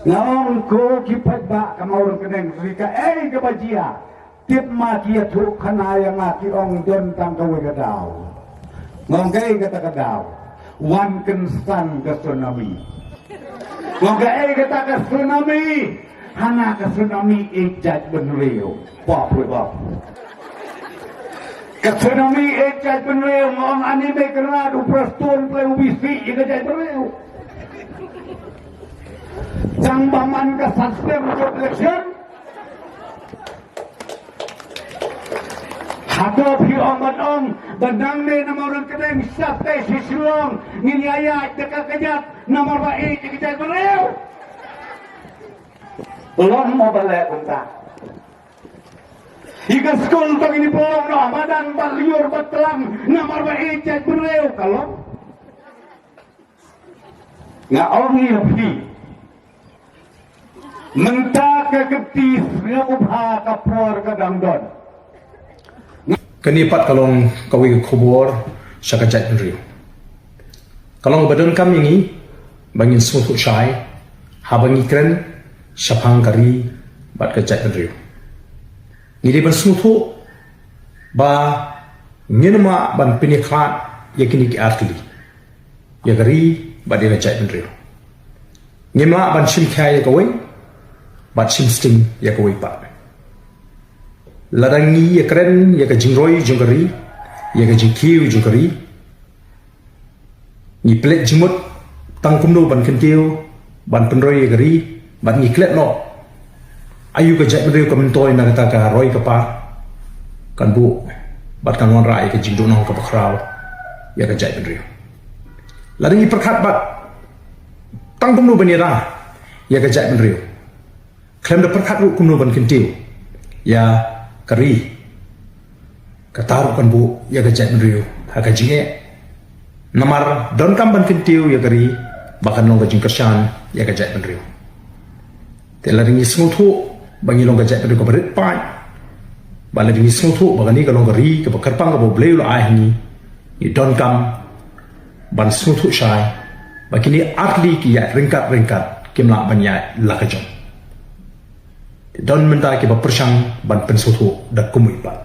Ngaon ko kipat ba kamauron keneng rika kabajia tip makia tu kanaya ngaki ong don tang kawe kadaw ngong kata kadaw wan kensan ke tsunami ngong kata ke tsunami hana ke tsunami ejat benreo pop ke tsunami ejat benreo ngong anime keradu prastun play ubisi ejat benreo Jang baman ke sistem election Hado pi ong benang ni nama orang kedeng siapa sisulong ngini ayat dekat kejap nomor baik dikejar beliau belum mau balik unta hingga sekolah bagi ini belum no badan baliur betelang nomor baik dikejar beliau kalau nggak ongi lebih mentah keketis ngubah kapor kedangdon kenipat kalong kawi kubur syakajat nriu kalong badon kam ini bangin smutu syai habangi kren syapang kari bat kajat nriu ngidi ban smutu ba nginma ban pinikhat yakini ki artli yakari badina jat nriu ngima ban shimkhaya kawi bat simsting ya kawai pa ladangi ya keren ya ka jingroi jungkari ya ka jingkiu jungkari ni plek jimut tang kumno ban kentiu ban penroi ya kari ban ni klet no ayu ka jat mendeu ka mentoi na kata ka roi ka pa kan bu bat kan wan rai ka jingdo nong ka bakrau ya ka jat mendeu ladangi perkhat bat tang kumno ban ya ya ka jat mendeu klaim da perkhat ru kumno ban kentiu ya kari kataru kan bu ya gajat meriu haka jinge namar don kam ban kentiu ya kari bahkan long gajing kersan ya gajat meriu tela ringi smutu bangi long gajat meriu ko berit pai bala ringi smutu bagani ka long kari ka bakarpang ka bobleu la ahni ni don kam ban smutu shai bakini atli ki ya ringkat kimla ban ya lakajong don menta ke bapersang ban pensutu dak kumui pa